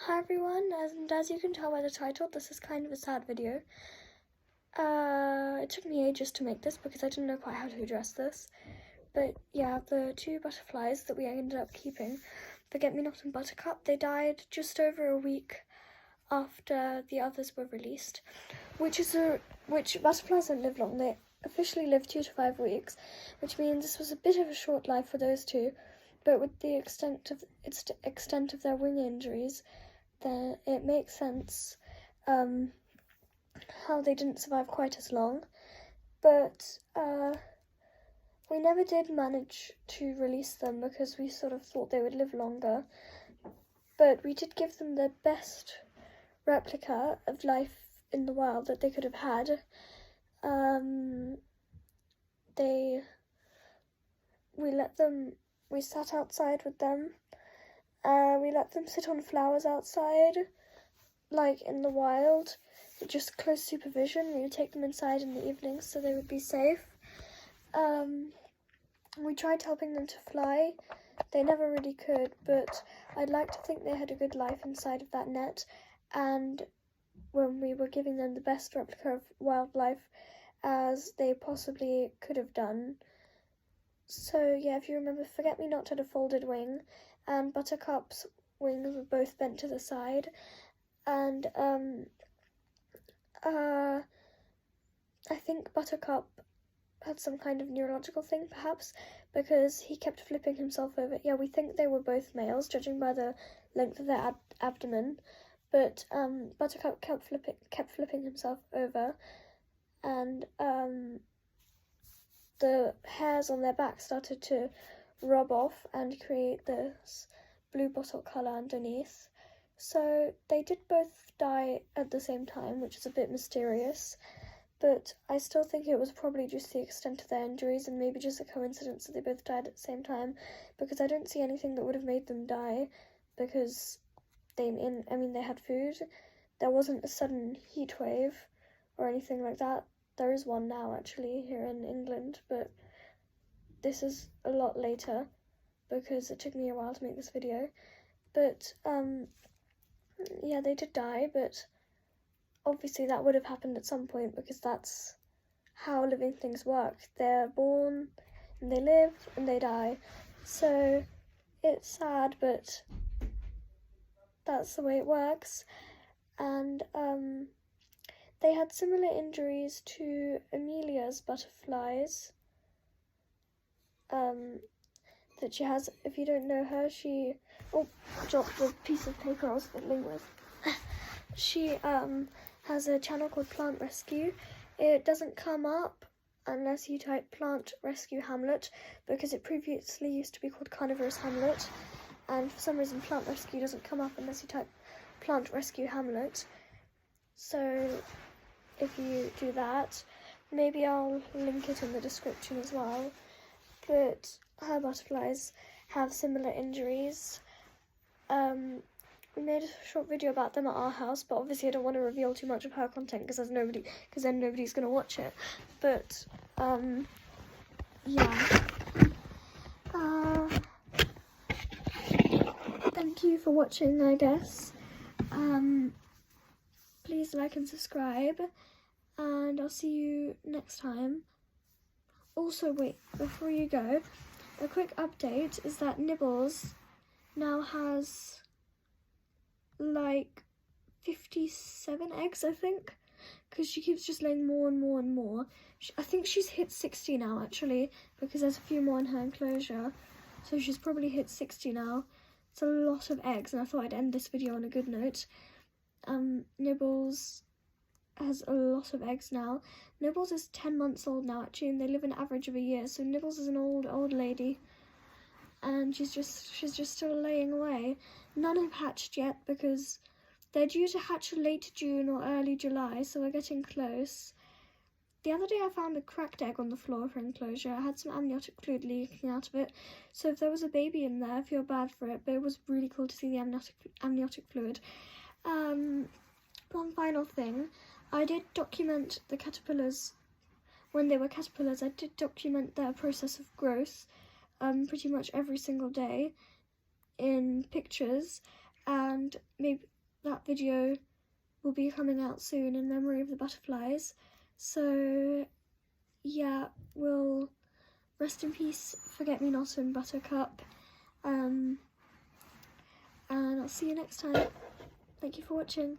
Hi everyone, as you can tell by the title, this is kind of a sad video. It took me ages to make this because I didn't know quite how to address this. But yeah, the two butterflies that we ended up keeping, Forget-Me-Not and Buttercup, they died just over a week after the others were released, which butterflies don't live long. They officially live 2 to 5 weeks, which means this was a bit of a short life for those two. But with the extent of their wing injuries, then it makes sense how they didn't survive quite as long. But we never did manage to release them because we sort of thought they would live longer. But we did give them the best replica of life in the wild that they could have had. We sat outside with them. We let them sit on flowers outside, like in the wild, with just close supervision. We would take them inside in the evenings so they would be safe. We tried helping them to fly. They never really could, but I'd like to think they had a good life inside of that net, and when we were giving them the best replica of wildlife as they possibly could have done. So yeah, if you remember, Forget-Me-Not had a folded wing, and Buttercup's wings were both bent to the side, and I think Buttercup had some kind of neurological thing, perhaps, because he kept flipping himself over. Yeah, we think they were both males, judging by the length of their abdomen, but Buttercup kept flipping himself over, and the hairs on their back started to rub off and create this blue bottle colour underneath. So they did both die at the same time, which is a bit mysterious, but I still think it was probably just the extent of their injuries and maybe just a coincidence that they both died at the same time, because I don't see anything that would have made them die, because they had food. There wasn't a sudden heat wave or anything like that. There is one now, actually, here in England, but this is a lot later because it took me a while to make this video. But, yeah, they did die, but obviously that would have happened at some point because that's how living things work. They're born, and they live, and they die. So it's sad, but that's the way it works. And, they had similar injuries to Amelia's butterflies that she has. If you don't know her, she dropped the piece of paper I was fiddling with. She has a channel called Plant Rescue. It doesn't come up unless you type Plant Rescue Hamlet, because it previously used to be called Carnivorous Hamlet, and for some reason Plant Rescue doesn't come up unless you type Plant Rescue Hamlet. So if you do that, maybe I'll link it in the description as well. But her butterflies have similar injuries. We made a short video about them at our house, but obviously I don't want to reveal too much of her content because then nobody's going to watch it. But yeah. Thank you for watching, I guess. Please like and subscribe, and I'll see you next time. Also, wait, before you go, a quick update is that Nibbles now has like 57 eggs, I think, because she keeps just laying more and more and more. I think she's hit 60 now, actually, because there's a few more in her enclosure, so she's probably hit 60 now. It's a lot of eggs, and I thought I'd end this video on a good note. Nibbles has a lot of eggs now. Nibbles is 10 months old now, actually, and they live an average of a year, so Nibbles is an old lady, and she's just still laying away. None have hatched yet because they're due to hatch late June or early July, so we're getting close. The other day I found a cracked egg on the floor of her enclosure. I had some amniotic fluid leaking out of it, so if there was a baby in there, I feel bad for it, but it was really cool to see the amniotic fluid. One final thing, I did document the caterpillars. When they were caterpillars, I did document their process of growth pretty much every single day in pictures, and maybe that video will be coming out soon in memory of the butterflies. So yeah, we'll rest in peace, Forget-Me-Not and Buttercup. And I'll see you next time. Thank you for watching.